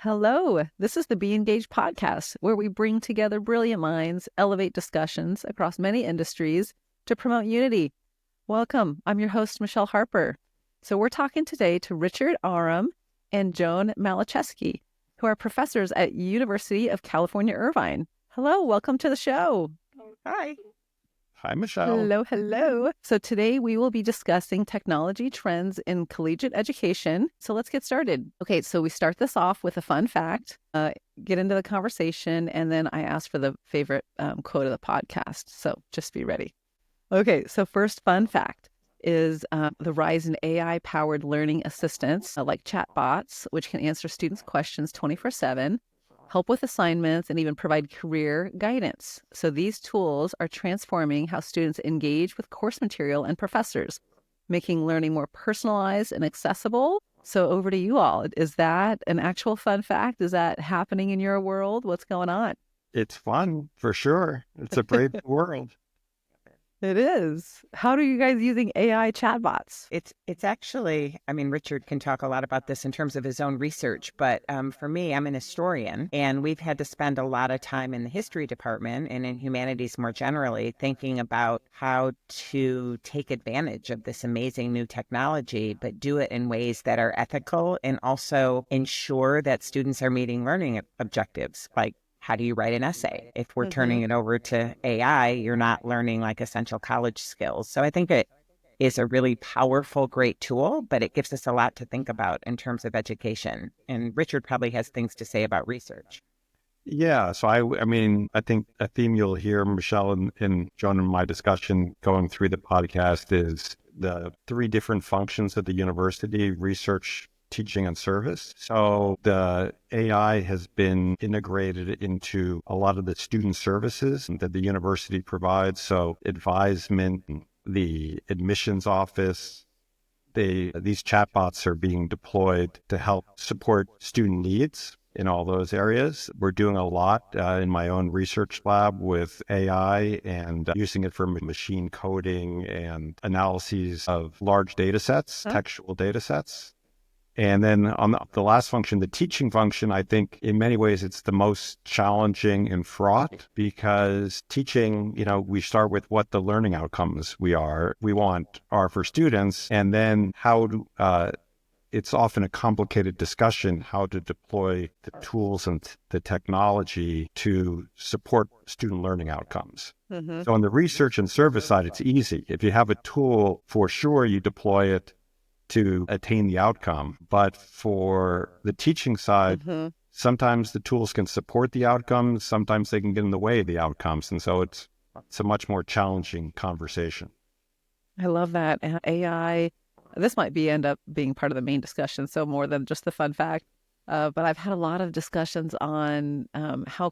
Hello, this is the Be Engaged podcast, where we bring together brilliant minds, elevate discussions across many industries to promote unity. Welcome. I'm your host, Michelle Harper. So we're talking today to Richard Aram and Joan Malacheski, who are professors at University of California, Irvine. Hello, welcome to the show. Hi. Hi, Michelle. Hello. So today we will be discussing technology trends in collegiate education. So let's get started. Okay, so we start this off with a fun fact, get into the conversation, and then I ask for the favorite quote of the podcast. So just be ready. Okay, so first fun fact is the rise in AI-powered learning assistants like chatbots, which can answer students' questions 24/7. Help with assignments, and even provide career guidance. So these tools are transforming how students engage with course material and professors, making learning more personalized and accessible. So over to you all. Is that an actual fun fact? Is that happening in your world? What's going on? It's fun, for sure. It's a brave world. It is. How are you guys using AI chatbots? It's actually, Richard can talk a lot about this in terms of his own research, but for me, I'm an historian, and we've had to spend a lot of time in the history department and in humanities more generally thinking about how to take advantage of this amazing new technology, but do it in ways that are ethical and also ensure that students are meeting learning objectives, like how do you write an essay? If we're turning it over to AI, you're not learning like essential college skills. So I think it is a really powerful, great tool, but it gives us a lot to think about in terms of education. And Richard probably has things to say about research. Yeah, so I think a theme you'll hear, Michelle, and Joan, in my discussion going through the podcast is the three different functions of the university: research, teaching, and service. So the AI has been integrated into a lot of the student services that the university provides. So advisement, the admissions office, these chatbots are being deployed to help support student needs in all those areas. We're doing a lot in my own research lab with AI and using it for machine coding and analyses of large data sets, textual data sets. And then on the last function, the teaching function, I think in many ways it's the most challenging and fraught because teaching, we start with what the learning outcomes we want are for students. And then it's often a complicated discussion how to deploy the tools and the technology to support student learning outcomes. So on the research and service side, it's easy. If you have a tool, for sure, you deploy it to attain the outcome. But for the teaching side, sometimes the tools can support the outcomes, sometimes they can get in the way of the outcomes. And so it's a much more challenging conversation. I love that. And AI, this might end up being part of the main discussion, so more than just the fun fact. But I've had a lot of discussions on how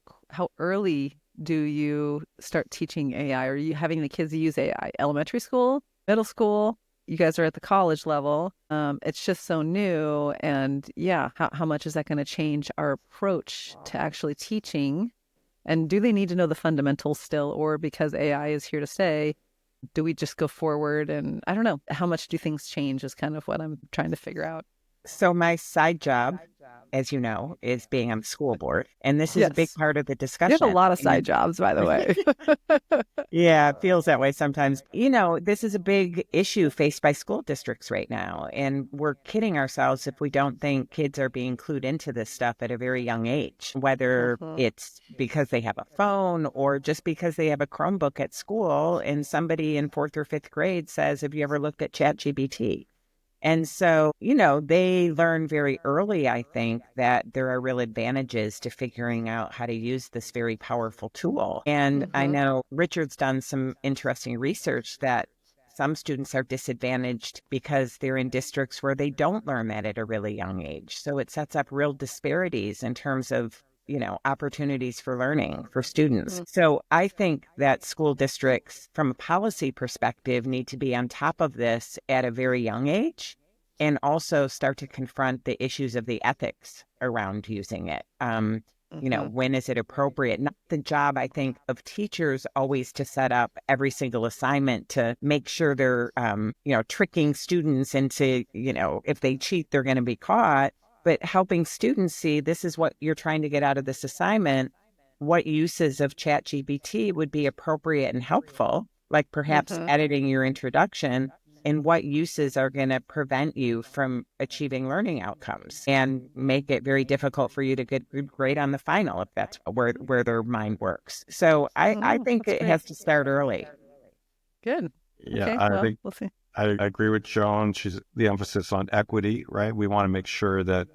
early do you start teaching AI? Are you having the kids use AI? Elementary school, middle school? You guys are at the college level. It's just so new. And yeah, how much is that going to change our approach to actually teaching? And do they need to know the fundamentals still? Or because AI is here to stay, do we just go forward? And I don't know, how much do things change is kind of what I'm trying to figure out. So my side job, as you know, is being on the school board. And this is a big part of the discussion. You have a lot of side jobs, by the way. Yeah, it feels that way sometimes. This is a big issue faced by school districts right now. And we're kidding ourselves if we don't think kids are being clued into this stuff at a very young age, whether it's because they have a phone or just because they have a Chromebook at school and somebody in 4th or 5th grade says, have you ever looked at ChatGPT? And so, they learn very early, I think, that there are real advantages to figuring out how to use this very powerful tool. And I know Richard's done some interesting research that some students are disadvantaged because they're in districts where they don't learn that at a really young age. So it sets up real disparities in terms of opportunities for learning for students. So I think that school districts, from a policy perspective, need to be on top of this at a very young age and also start to confront the issues of the ethics around using it. When is it appropriate? Not the job, I think, of teachers always to set up every single assignment to make sure they're, tricking students into, if they cheat, they're going to be caught. but helping students see this is what you're trying to get out of this assignment. What uses of ChatGPT would be appropriate and helpful, like perhaps editing your introduction, and what uses are going to prevent you from achieving learning outcomes and make it very difficult for you to get a good grade on the final if that's where their mind works. So I think it has to start early. Good. Yeah, Okay, I well, think we'll see. I agree with Joan. She's the emphasis on equity, right? We want to make sure that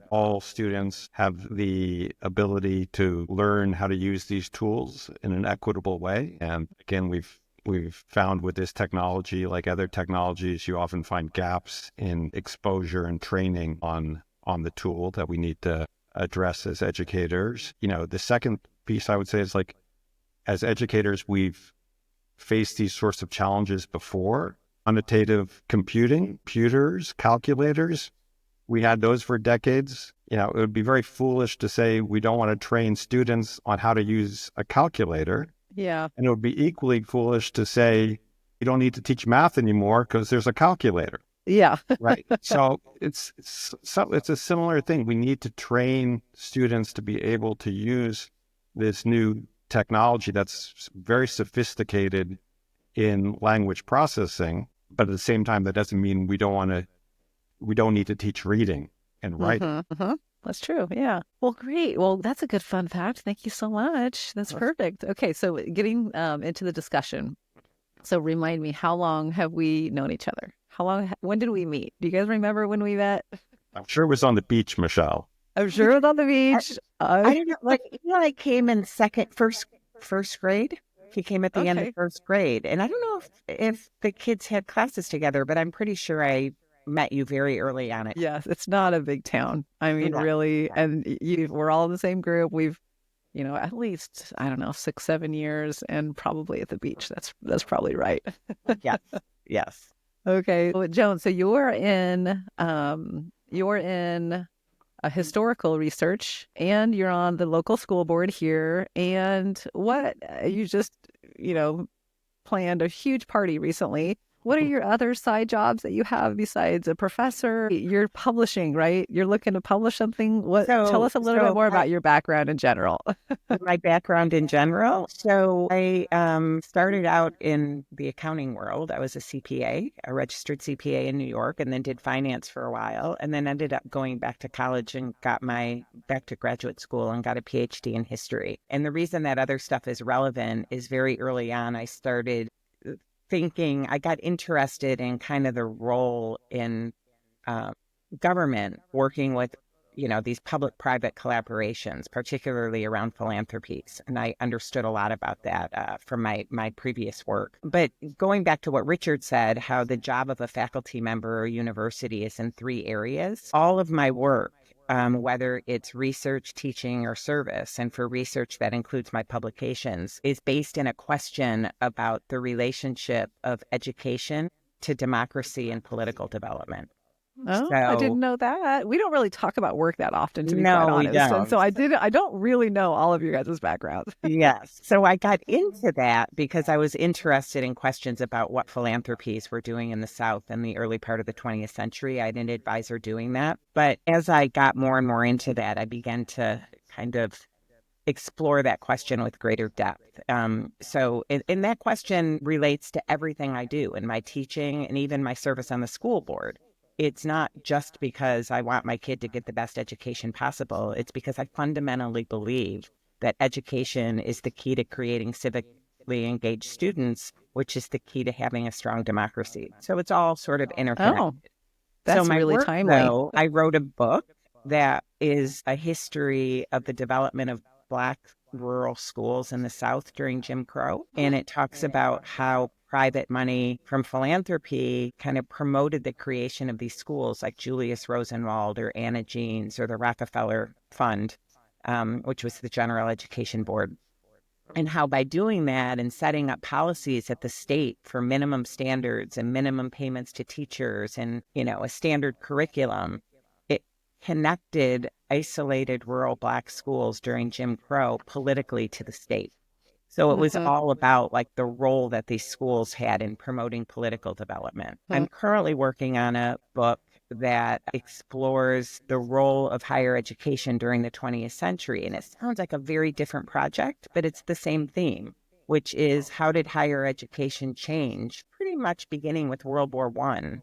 all students have the ability to learn how to use these tools in an equitable way. And again, we've found with this technology, like other technologies, you often find gaps in exposure and training on the tool that we need to address as educators. The second piece I would say is, like, as educators, we've faced these sorts of challenges before. Quantitative computing, computers, calculators, we had those for decades. It would be very foolish to say we don't want to train students on how to use a calculator. Yeah. And it would be equally foolish to say you don't need to teach math anymore because there's a calculator. Yeah. Right. So it's a similar thing. We need to train students to be able to use this new technology that's very sophisticated in language processing, but at the same time, that doesn't mean we don't need to teach reading and writing. That's true. Yeah. Well, great. Well, that's a good fun fact. Thank you so much. That's perfect. Okay. So getting into the discussion. So remind me, how long have we known each other? When did we meet? Do you guys remember when we met? I'm sure it was on the beach, Michelle. I'm sure it was on the beach. I didn't I came in first grade. He came at the end of first grade. And I don't know if the kids had classes together, but I'm pretty sure I met you very early on it. Yes, it's not a big town. I mean, really, and we're all in the same group. We've, at least, I don't know, 6-7 years, and probably at the beach. That's probably right. Yes. Okay, well, Joan. So you're in a historical research, and you're on the local school board here. And what you just, planned a huge party recently. What are your other side jobs that you have besides a professor? You're publishing, right? You're looking to publish something. Tell us a little bit more about your background in general. My background in general. So I started out in the accounting world. I was a CPA, a registered CPA in New York, and then did finance for a while, and then ended up going back to college and back to graduate school and got a PhD in history. And the reason that other stuff is relevant is very early on, I started thinking, I got interested in kind of the role in government, working with, these public-private collaborations, particularly around philanthropies. And I understood a lot about that from my previous work. But going back to what Richard said, how the job of a faculty member or university is in 3 areas, all of my work, whether it's research, teaching, or service, and for research that includes my publications, is based in a question about the relationship of education to democracy and political development. Oh, I didn't know that. We don't really talk about work that often, to be quite honest. We don't. And so I don't really know all of your guys' backgrounds. Yes. So I got into that because I was interested in questions about what philanthropies were doing in the South in the early part of the 20th century. I had an advisor doing that. But as I got more and more into that, I began to kind of explore that question with greater depth. And that question relates to everything I do in my teaching and even my service on the school board. It's not just because I want my kid to get the best education possible. It's because I fundamentally believe that education is the key to creating civically engaged students, which is the key to having a strong democracy. So it's all sort of interconnected. Oh, that's really timely. Though, I wrote a book that is a history of the development of Black rural schools in the South during Jim Crow. And it talks about how private money from philanthropy kind of promoted the creation of these schools like Julius Rosenwald or Anna Jeans or the Rockefeller Fund, which was the General Education Board. And how by doing that and setting up policies at the state for minimum standards and minimum payments to teachers and, a standard curriculum, it connected isolated rural Black schools during Jim Crow politically to the state. So it was all about like the role that these schools had in promoting political development. I'm currently working on a book that explores the role of higher education during the 20th century. And it sounds like a very different project, but it's the same theme, which is how did higher education change, pretty much beginning with World War I,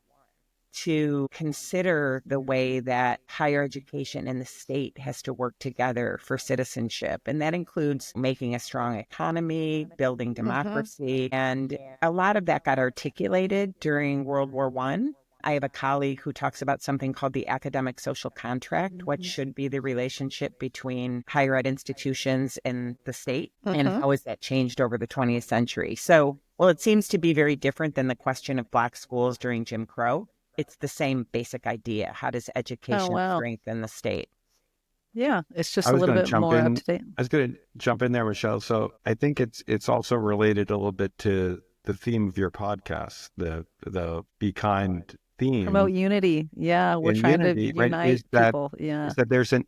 to consider the way that higher education and the state has to work together for citizenship. And that includes making a strong economy, building democracy. And a lot of that got articulated during World War I. I have a colleague who talks about something called the academic social contract, what should be the relationship between higher ed institutions and the state, and how has that changed over the 20th century. So, well, it seems to be very different than the question of Black schools during Jim Crow. It's the same basic idea. How does education strengthen the state? Yeah, it's just a little bit more up to date. I was going to jump in there, Michelle. So I think it's also related a little bit to the theme of your podcast, the Be Kind theme. Promote unity. Yeah, we're trying to unite people. Yeah, is that there's an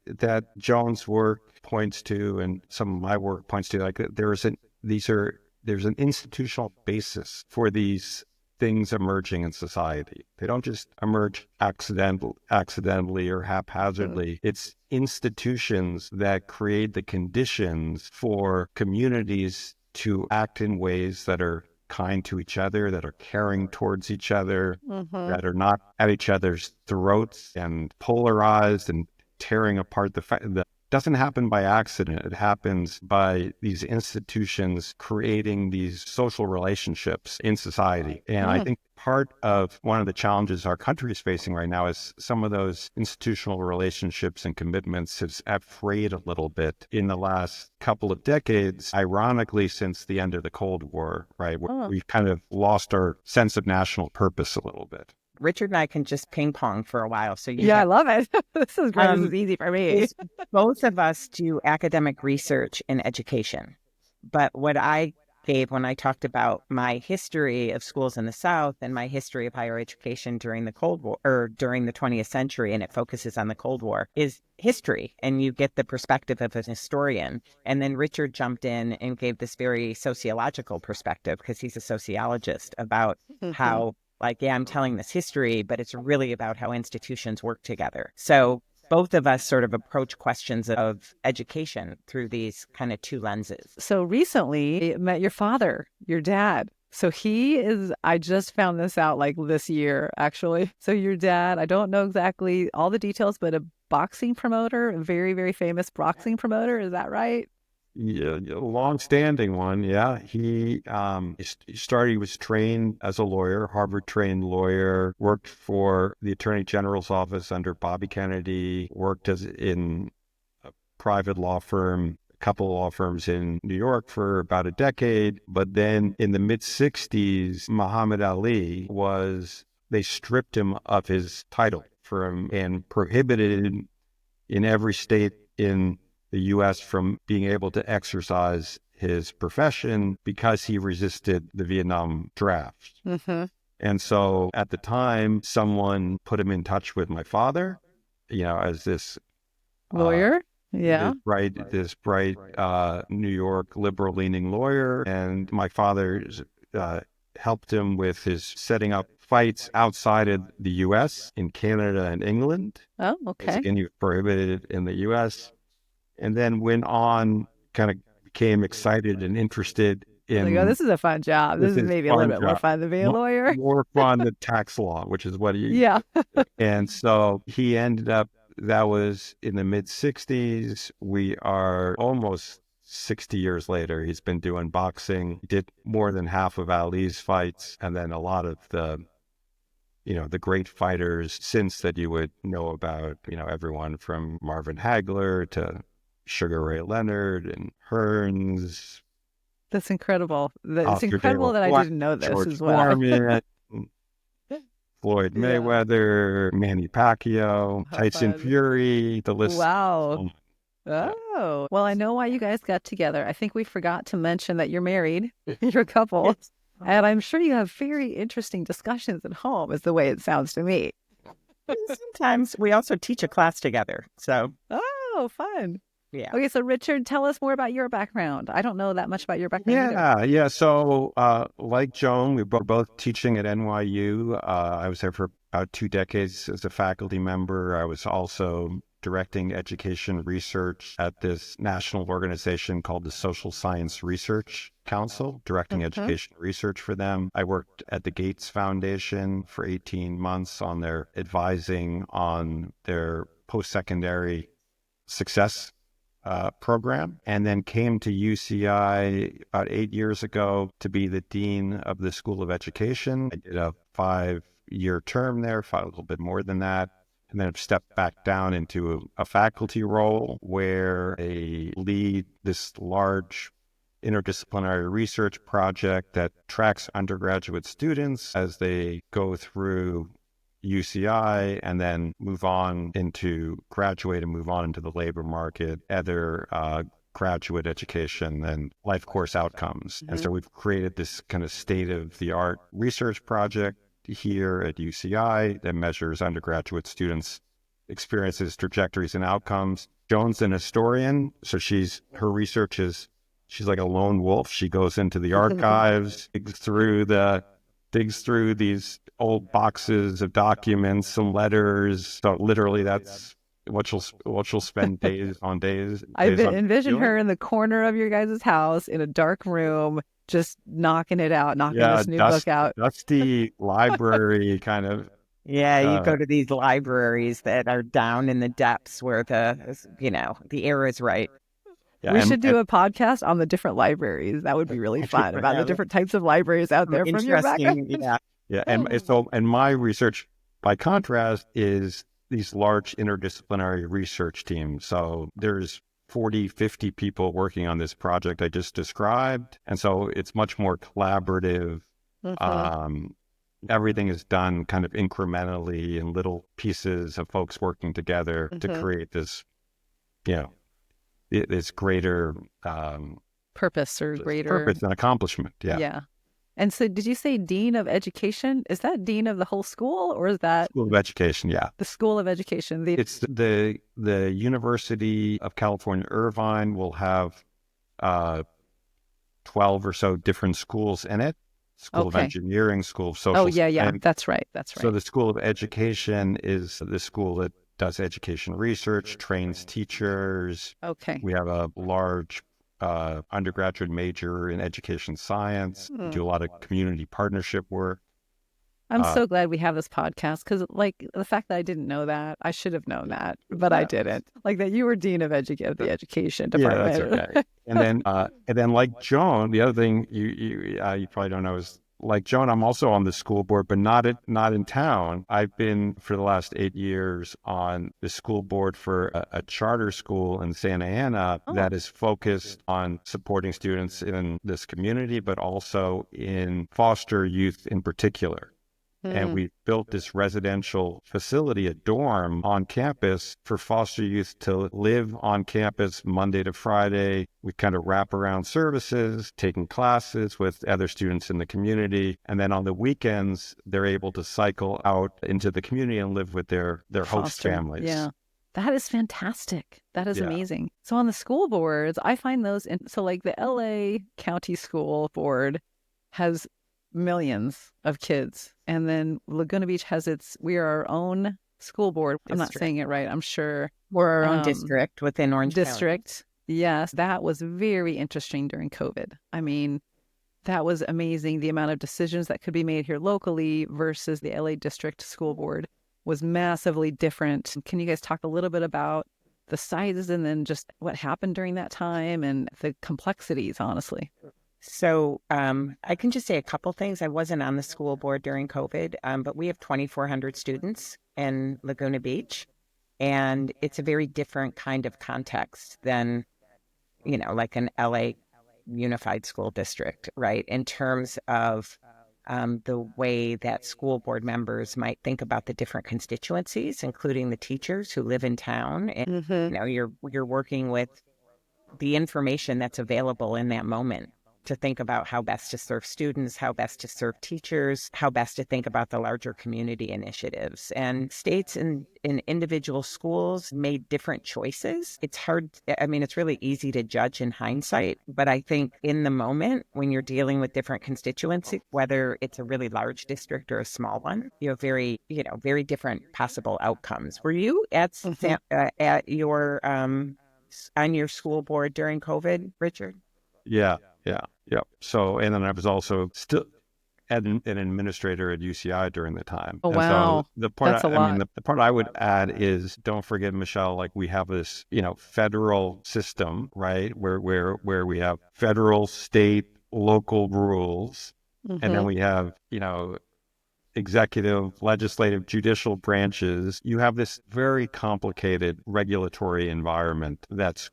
that Joan's work points to, and some of my work points to, like there's an institutional basis for these things emerging in society. They don't just emerge accidentally or haphazardly. It's institutions that create the conditions for communities to act in ways that are kind to each other, that are caring towards each other, that are not at each other's throats and polarized and tearing apart the doesn't happen by accident. It happens by these institutions creating these social relationships in society. And I think part of one of the challenges our country is facing right now is some of those institutional relationships and commitments have frayed a little bit in the last couple of decades, ironically, since the end of the Cold War, right? We've kind of lost our sense of national purpose a little bit. Richard and I can just ping pong for a while. So I love it. This is great. This is easy for me. Both of us do academic research in education. But what I gave when I talked about my history of schools in the South and my history of higher education during the Cold War, or during the 20th century, and it focuses on the Cold War, is history. And you get the perspective of an historian. And then Richard jumped in and gave this very sociological perspective, because he's a sociologist, about how, I'm telling this history, but it's really about how institutions work together. So both of us sort of approach questions of education through these kind of two lenses. So recently, I met your father, your dad. So I just found this out like this year, actually. So your dad, I don't know exactly all the details, but a boxing promoter, a very, very famous boxing promoter. Is that right? Yeah, long-standing one. Yeah, he was trained as a lawyer, Harvard-trained lawyer, worked for the Attorney General's office under Bobby Kennedy, worked in a private law firm, a couple of law firms in New York for about a decade. But then in the mid-'60s, Muhammad Ali they stripped him of his title and prohibited in every state in the U.S. from being able to exercise his profession because he resisted the Vietnam draft. And so at the time, someone put him in touch with my father, as this lawyer. This bright New York liberal-leaning lawyer. And my father helped him with his setting up fights outside of the U.S., in Canada and England. Oh, okay. And he was prohibited in the U.S., and then went on, kind of became excited and interested in... this is a fun job. This is maybe a little bit more fun than being a lawyer. More fun than tax law, which is what he... Yeah. And so he ended up, that was in the mid-'60s. We are almost 60 years later. He's been doing boxing. He did more than half of Ali's fights, and then a lot of the great fighters since that you would know about, everyone from Marvin Hagler to Sugar Ray Leonard and Hearns. That's incredible. It's incredible that I didn't know this George as well. Foreman, Floyd Mayweather, Manny Pacquiao, Tyson Fury, the list. Wow. Oh, well, I know why you guys got together. I think we forgot to mention that you're married. You're a couple. Yes. And I'm sure you have very interesting discussions at home, is the way it sounds to me. Sometimes we also teach a class together. So. Oh, fun. Yeah. Okay, so Richard, tell us more about your background. I don't know that much about your background either. Yeah. So like Joan, we were both teaching at NYU. I was there for about 2 decades as a faculty member. I was also directing education research at this national organization called the Social Science Research Council, directing education research for them. I worked at the Gates Foundation for 18 months on their advising on their post-secondary success program, and then came to UCI about 8 years ago to be the dean of the School of Education. I did a 5-year term there, a little bit more than that, and then I've stepped back down into a faculty role where I lead this large interdisciplinary research project that tracks undergraduate students as they go through UCI and then move on into graduate and move on into the labor market, other graduate education and life course outcomes. And so we've created this kind of state-of-the-art research project here at UCI that measures undergraduate students' experiences, trajectories, and outcomes. Joan's an historian, so she's like a lone wolf. She goes into the archives, digs through these old boxes of documents and letters. So literally, that's what she'll spend days on days. I envision her in the corner of your guys' house in a dark room, just knocking this new book out. Dusty library kind of. Yeah, you go to these libraries that are down in the depths where the air is right. Yeah, we should do a podcast on the different libraries. That would be really fun, about the different types of libraries out there from your background. Yeah, and my research, by contrast, is these large interdisciplinary research teams. So there's 40, 50 people working on this project I just described. And so it's much more collaborative. Everything is done kind of incrementally in little pieces of folks working together to create this, this greater purpose and accomplishment. Yeah. And so did you say Dean of Education? Is that Dean of the whole school, or is that School of Education? Yeah. The School of Education. It's the University of California, Irvine will have 12 or so different schools in it. School of Engineering, School of Social Science. That's right. So the School of Education is the school that does education research, trains teachers. We have a large undergraduate major in education science. We do a lot of community partnership work. I'm so glad we have this podcast, because the fact that I didn't know that, I should have known that, but I didn't. Like that you were Dean of the Education Department. Yeah, that's okay. And then like Joan, the other thing you probably don't know is, like Joan, I'm also on the school board, but not in town. I've been for the last 8 years on the school board for a charter school in Santa Ana that is focused on supporting students in this community, but also in foster youth in particular. And we built this residential facility, a dorm on campus for foster youth to live on campus Monday to Friday. We kind of wrap around services, taking classes with other students in the community. And then on the weekends, they're able to cycle out into the community and live with their host families. Yeah. That is fantastic. That is amazing. So on the school boards, I find those, so like the LA County School Board has millions of kids. And then Laguna Beach has we are our own school board. I'm not saying it right, I'm sure. We're our own district within Orange District. County. Yes, that was very interesting during COVID. I mean, that was amazing. The amount of decisions that could be made here locally versus the LA District School Board was massively different. Can you guys talk a little bit about the sizes and then just what happened during that time and the complexities, honestly? So I can just say a couple things. I wasn't on the school board during COVID, but we have 2,400 students in Laguna Beach, and it's a very different kind of context than, like an LA unified school district, right? In terms of the way that school board members might think about the different constituencies, including the teachers who live in town. And, you're working with the information that's available in that moment. to think about how best to serve students, how best to serve teachers, how best to think about the larger community initiatives. And states and in individual schools made different choices. It's hard. I mean, it's really easy to judge in hindsight, but I think in the moment when you're dealing with different constituencies, whether it's a really large district or a small one, you have very different possible outcomes. Were you at at your on your school board during COVID, Richard? Yeah. So, and then I was also still an administrator at UCI during the time. Oh, and wow. So the part, That's a I lot. mean, the part I would add is, don't forget, Michelle, like we have this, federal system, right? Where we have federal, state, local rules. And then we have, executive, legislative, judicial branches. You have this very complicated regulatory environment that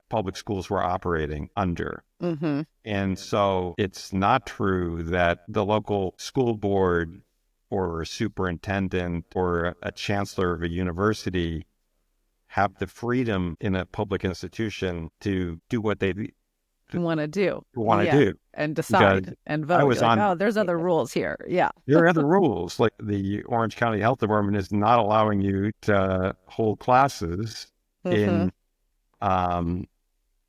public schools were operating under. Mm-hmm. And so it's not true that the local school board or a superintendent or a chancellor of a university have the freedom in a public institution to do what they want to do. do. And decide Because and vote. I was You're like, on, there's other rules here. Yeah. there are other rules. Like the Orange County Health Department is not allowing you to hold classes Mm-hmm.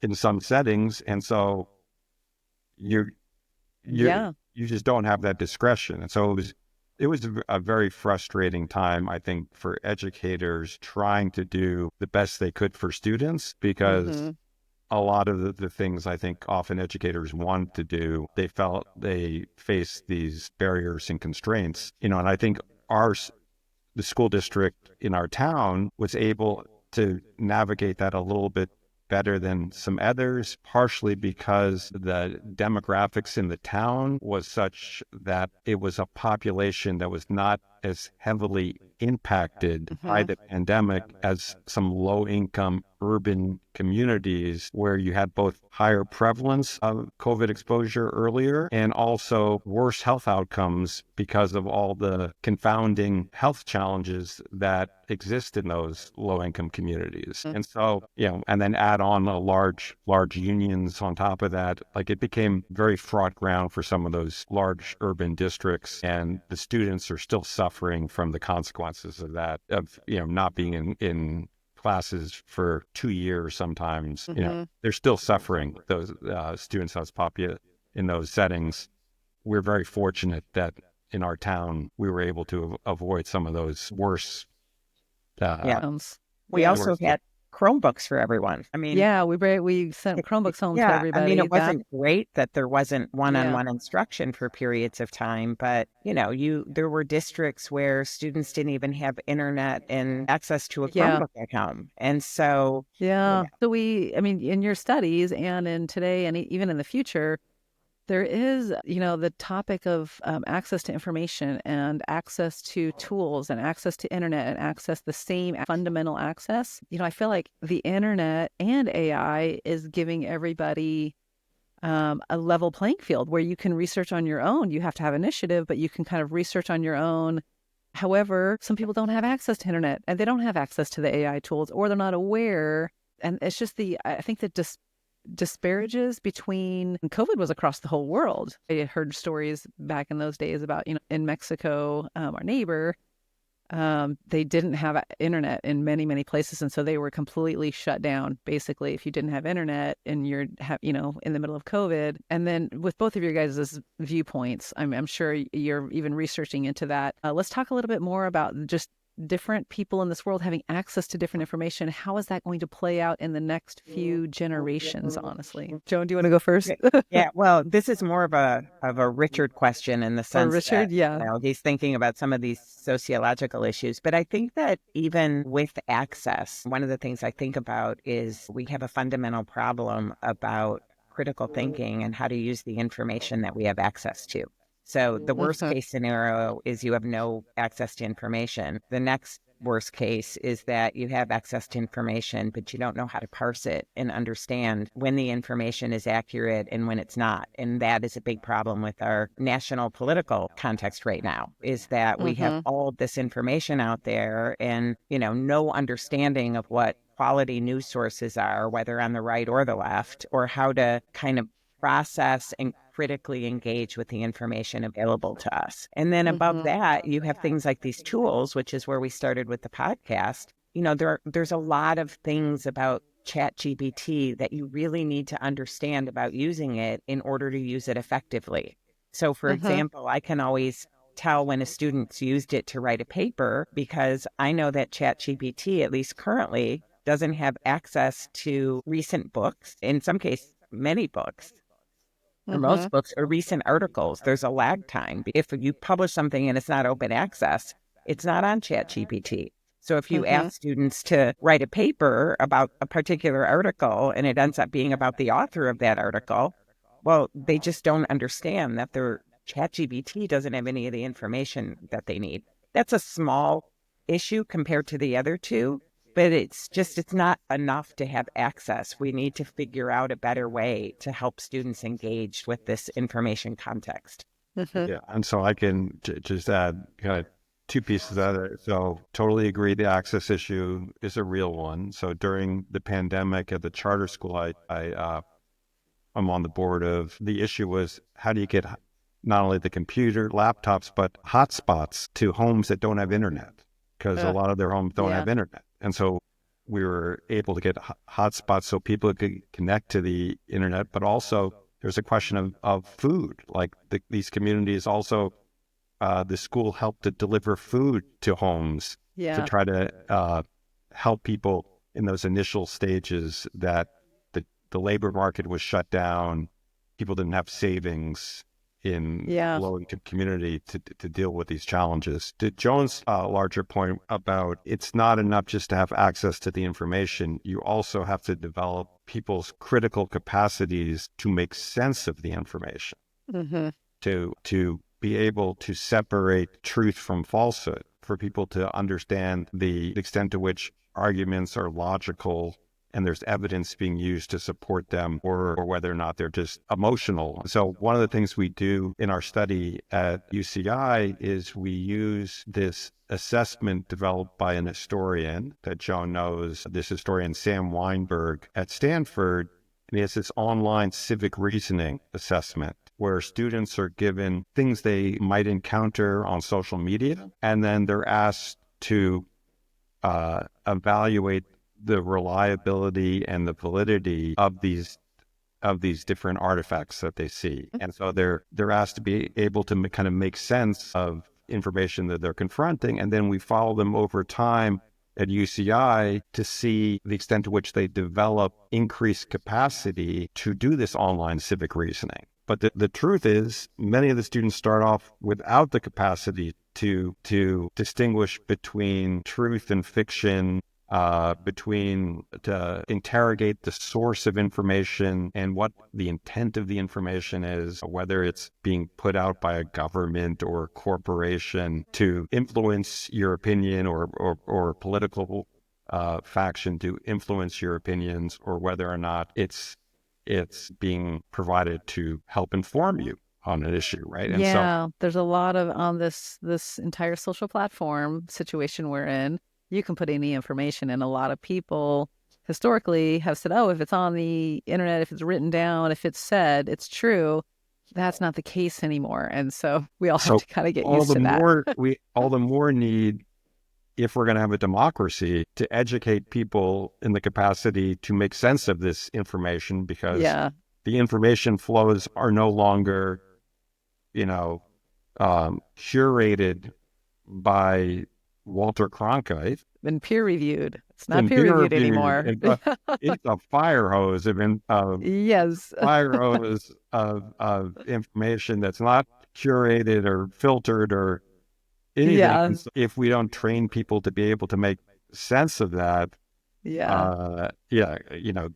in some settings, and so you just don't have that discretion. And so it was a very frustrating time, I think, for educators trying to do the best they could for students, because a lot of the things I think often educators want to do, they felt they faced these barriers and constraints, and I think the school district in our town was able to navigate that a little bit better than some others, partially because the demographics in the town was such that it was a population that was not as heavily impacted by the pandemic as some low-income urban communities where you had both higher prevalence of COVID exposure earlier and also worse health outcomes because of all the confounding health challenges that exist in those low-income communities. And so, and then add on a large unions on top of that, like it became very fraught ground for some of those large urban districts, and the students are still suffering from the consequences of that, of, not being in classes for 2 years sometimes. They're still suffering, those students that's in those settings. We're very fortunate that in our town we were able to avoid some of those worse we also had Chromebooks for everyone. I mean, we sent Chromebooks home to everybody. I mean, it wasn't great that there wasn't one-on-one instruction for periods of time, but there were districts where students didn't even have internet and access to a Chromebook at home. And so so in your studies and in today and even in the future, there is, the topic of access to information and access to tools and access to internet and access, the same fundamental access. I feel like the internet and AI is giving everybody a level playing field where you can research on your own. You have to have initiative, but you can kind of research on your own. However, some people don't have access to internet and they don't have access to the AI tools, or they're not aware. And it's just I think that disparages between, and COVID was across the whole world. I heard stories back in those days about, in Mexico, our neighbor, they didn't have internet in many, many places. And so they were completely shut down. Basically, if you didn't have internet and you're, in the middle of COVID. And then with both of your guys' viewpoints, I'm sure you're even researching into that. Let's talk a little bit more about just different people in this world having access to different information. How is that going to play out in the next few generations, honestly? Joan, do you want to go first? Well, this is more of a Richard question in the sense Richard, that, he's thinking about some of these sociological issues. But I think that even with access, one of the things I think about is we have a fundamental problem about critical thinking and how to use the information that we have access to. So the worst case scenario is you have no access to information. The next worst case is that you have access to information, but you don't know how to parse it and understand when the information is accurate and when it's not. And that is a big problem with our national political context right now, is that we have all of this information out there and, no understanding of what quality news sources are, whether on the right or the left, or how to kind of process and critically engage with the information available to us. And then above Mm-hmm. that, you have things like these tools, which is where we started with the podcast. There's a lot of things about ChatGPT that you really need to understand about using it in order to use it effectively. So, for Mm-hmm. example, I can always tell when a student's used it to write a paper because I know that ChatGPT, at least currently, doesn't have access to recent books, in some cases, many books, or Mm-hmm. most books, or recent articles. There's a lag time. If you publish something and it's not open access, it's not on ChatGPT. So if you Mm-hmm. ask students to write a paper about a particular article and it ends up being about the author of that article, well, they just don't understand that their ChatGPT doesn't have any of the information that they need. That's a small issue compared to the other two, but it's not enough to have access. We need to figure out a better way to help students engage with this information context. Mm-hmm. Yeah. And so I can just add kind of two pieces of it. So totally agree. The access issue is a real one. So during the pandemic at the charter school, I'm on the board of, the issue was how do you get not only the computer, laptops, but hotspots to homes that don't have internet, because a lot of their homes don't Yeah. have internet. And so we were able to get hotspots so people could connect to the internet, but also there's a question of food. Like these communities also, the school helped to deliver food to homes to Yeah. try to help people in those initial stages that the labor market was shut down. People didn't have savings in Yeah. low-income community to deal with these challenges. To Joan's larger point about it's not enough just to have access to the information, you also have to develop people's critical capacities to make sense of the information, Mm-hmm. to be able to separate truth from falsehood, for people to understand the extent to which arguments are logical and there's evidence being used to support them, or whether or not they're just emotional. So one of the things we do in our study at UCI is we use this assessment developed by an historian that Joan knows, this historian Sam Weinberg at Stanford. And it's this online civic reasoning assessment where students are given things they might encounter on social media, and then they're asked to evaluate the reliability and the validity of these different artifacts that they see. And so they're asked to be able to kind of make sense of information that they're confronting, and then we follow them over time at UCI to see the extent to which they develop increased capacity to do this online civic reasoning. But the truth is, many of the students start off without the capacity to distinguish between truth and fiction, to interrogate the source of information and what the intent of the information is, whether it's being put out by a government or a corporation to influence your opinion, or political faction to influence your opinions, or whether or not it's being provided to help inform you on an issue, right? And so Yeah, there's a lot of on this entire social platform situation we're in. You can put any information in. A lot of people historically have said, "Oh, if it's on the internet, if it's written down, if it's said, it's true." That's not the case anymore, and so we all have so to kind of get used to that. all the more need, if we're going to have a democracy, to educate people in the capacity to make sense of this information, because Yeah, the information flows are no longer, curated by Walter Cronkite. been peer reviewed. It's not Been peer peer reviewed reviewed. anymore. It's a fire hose Yes. of information that's not curated or filtered or anything. Yeah. And so if we don't train people to be able to make sense of that, Yeah.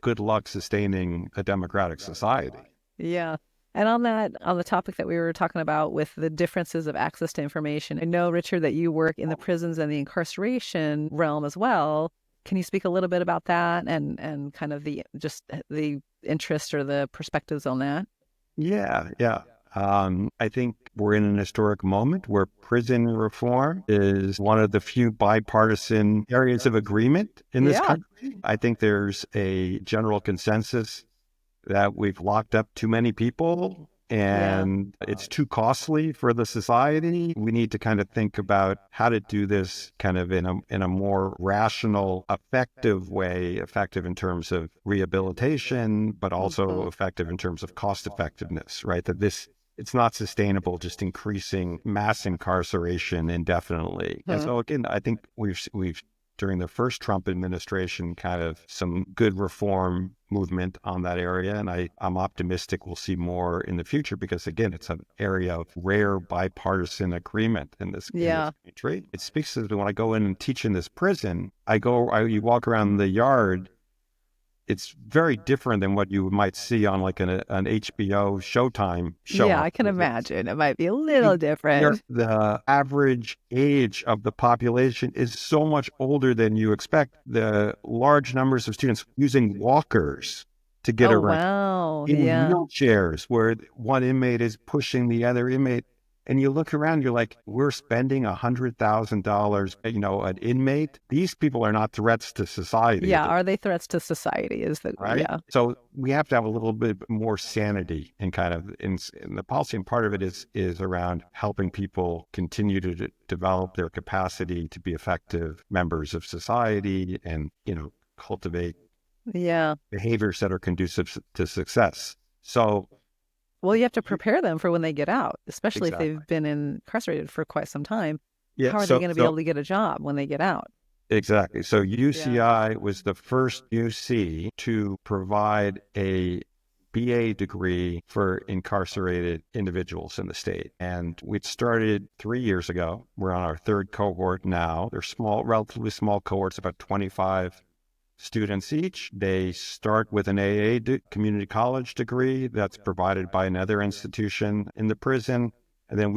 good luck sustaining a democratic society. Yeah. And on the topic that we were talking about with the differences of access to information, I know, Richard, that you work in the prisons and the incarceration realm as well. Can you speak a little bit about that and kind of the interest or the perspectives on that? Yeah. I think we're in an historic moment where prison reform is one of the few bipartisan areas of agreement in this Yeah. country. I think there's a general consensus that we've locked up too many people and it's too costly for the society. We need to kind of think about how to do this kind of in a more rational, effective way, effective in terms of rehabilitation, but also effective in terms of cost effectiveness, right? That it's not sustainable just increasing mass incarceration indefinitely. And so again, I think we've during the first Trump administration, kind of some good reform movement on that area. And I'm optimistic we'll see more in the future because, again, it's an area of rare bipartisan agreement in this country. It speaks to when I go in and teach in this prison, you walk around the yard. It's very different than what you might see on like an HBO Showtime show. Yeah, I can imagine. It might be a little different. The average age of the population is so much older than you expect. The large numbers of students using walkers to get around in wheelchairs where one inmate is pushing the other inmate. And you look around, you're like, we're spending $100,000, an inmate. These people are not threats to society. Yeah, are they threats to society? Right? Yeah. So we have to have a little bit more sanity in kind of in the policy. And part of it is around helping people continue to develop their capacity to be effective members of society and, cultivate behaviors that are conducive to success. So, well, you have to prepare them for when they get out, especially if they've been incarcerated for quite some time. Yeah, how are they going to be able to get a job when they get out? Exactly. So UCI was the first UC to provide a BA degree for incarcerated individuals in the state. And we'd started 3 years ago. We're on our third cohort now. They're small, relatively small cohorts, about 25 students each. They start with an community college degree that's provided by another institution in the prison. And then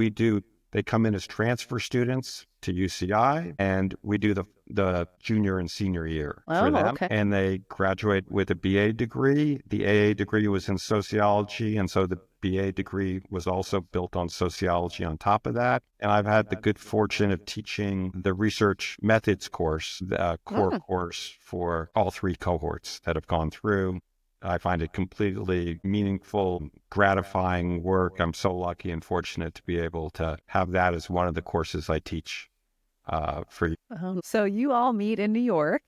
they come in as transfer students to UCI, and we do the junior and senior year for them. Okay. And they graduate with a BA degree. The AA degree was in sociology, and so the BA degree was also built on sociology on top of that. And I've had the good fortune of teaching the research methods course, the core course for all three cohorts that have gone through. I find it completely meaningful, gratifying work. I'm so lucky and fortunate to be able to have that as one of the courses I teach for you. So you all meet in New York.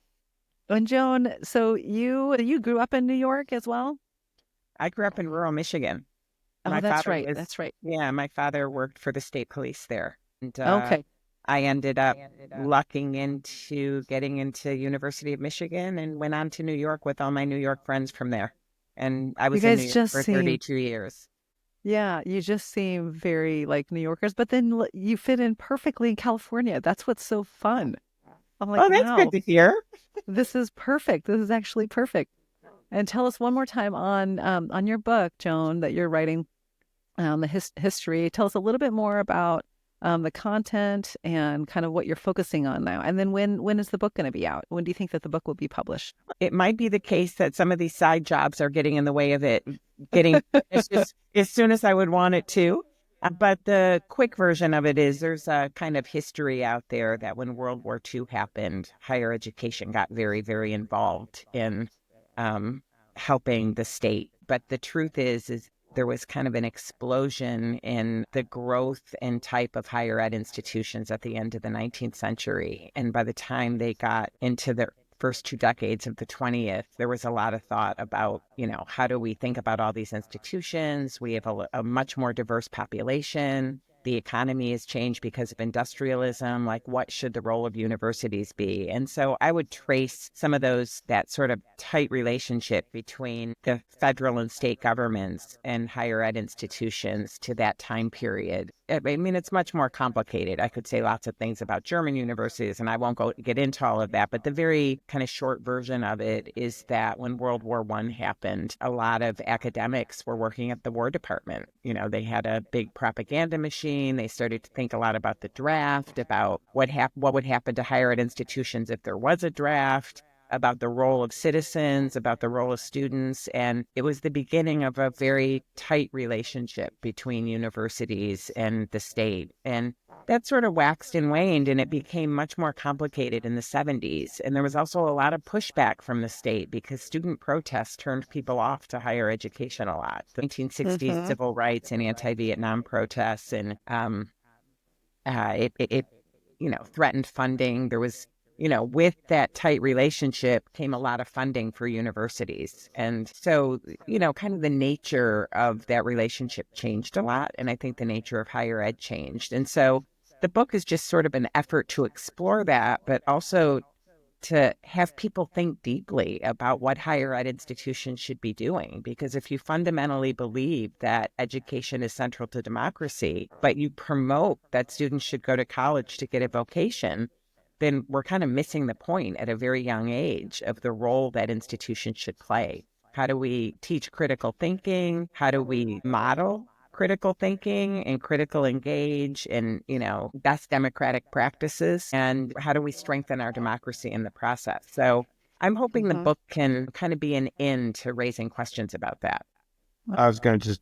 And Joan, so you grew up in New York as well? I grew up in rural Michigan. That's right. That's right. Yeah, my father worked for the state police there. And, okay. I ended up lucking into getting into University of Michigan and went on to New York with all my New York friends from there. And I was in New York for 32 years. Yeah, you just seem very like New Yorkers, but then you fit in perfectly in California. That's what's so fun. I'm like, that's good to hear. This is perfect. This is actually perfect. And tell us one more time on your book, Joan, that you're writing, the history. Tell us a little bit more about the content and kind of what you're focusing on now. And then when is the book going to be out? When do you think that the book will be published? It might be the case that some of these side jobs are getting in the way of it, getting as soon as I would want it to. But the quick version of it is there's a kind of history out there that when World War II happened, higher education got very, very involved in helping the state. But the truth is there was kind of an explosion in the growth and type of higher ed institutions at the end of the 19th century. And by the time they got into the first 2 decades of the 20th, there was a lot of thought about, how do we think about all these institutions? We have a much more diverse population. The economy has changed because of industrialism. Like, what should the role of universities be? And so I would trace some of that sort of tight relationship between the federal and state governments and higher ed institutions to that time period. I mean, it's much more complicated. I could say lots of things about German universities, and I won't get into all of that. But the very kind of short version of it is that when World War I happened, a lot of academics were working at the War Department. They had a big propaganda machine. They started to think a lot about the draft, about what would happen to higher ed institutions if there was a draft. about the role of citizens, about the role of students. And it was the beginning of a very tight relationship between universities and the state. And that sort of waxed and waned, and it became much more complicated in the 70s. And there was also a lot of pushback from the state because student protests turned people off to higher education a lot. The 1960s civil rights and anti-Vietnam protests, and it threatened funding. There was, with that tight relationship came a lot of funding for universities. And so, kind of the nature of that relationship changed a lot. And I think the nature of higher ed changed. And so the book is just sort of an effort to explore that, but also to have people think deeply about what higher ed institutions should be doing. Because if you fundamentally believe that education is central to democracy, but you promote that students should go to college to get a vocation, then we're kind of missing the point at a very young age of the role that institutions should play. How do we teach critical thinking? How do we model critical thinking and critical engage and, best democratic practices? And how do we strengthen our democracy in the process? So I'm hoping the book can kind of be an end to raising questions about that. I was going to just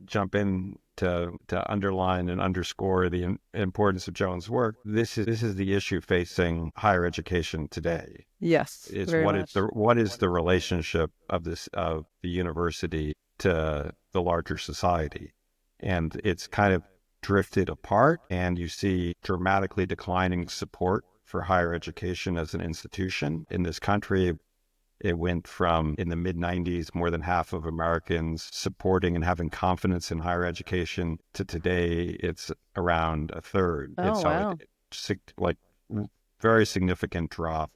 jump in to underline and underscore the importance of Joan's work. This is the issue facing higher education today. Yes, Is very what much. what is the relationship of the university to the larger society, and it's kind of drifted apart. And you see dramatically declining support for higher education as an institution in this country. It went from, in the mid-90s, more than half of Americans supporting and having confidence in higher education, to today, it's around a third. Oh, wow. It's very significant drop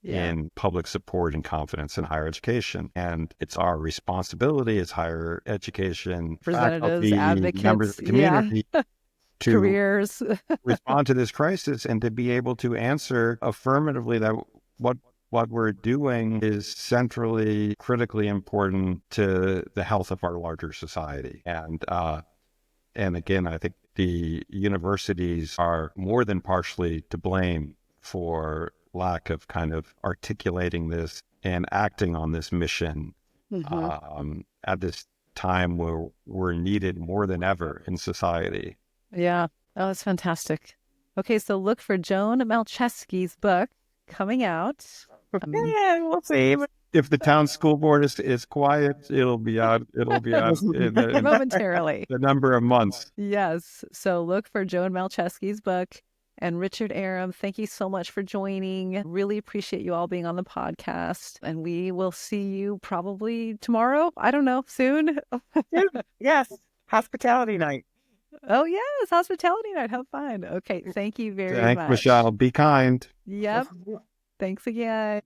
in public support and confidence in higher education. And it's our responsibility as higher education Representatives, faculty, advocates, members of the community, to careers. respond to this crisis and to be able to answer affirmatively that what we're doing is centrally, critically important to the health of our larger society. And again, I think the universities are more than partially to blame for lack of kind of articulating this and acting on this mission at this time where we're needed more than ever in society. Yeah. Oh, that's fantastic. Okay, so look for Joan Malczewski's book coming out. Yeah, we'll see. If the town school board is quiet, it'll be out in Momentarily. the number of months. Yes. So look for Joan Malczewski's book. And Richard Aram, thank you so much for joining. Really appreciate you all being on the podcast. And we will see you probably tomorrow. I don't know, soon. Yes. Hospitality night. Oh, yes. Hospitality night. Have fun. Okay. Thank you very much. Thanks, Michelle. Be kind. Yep. Thanks again.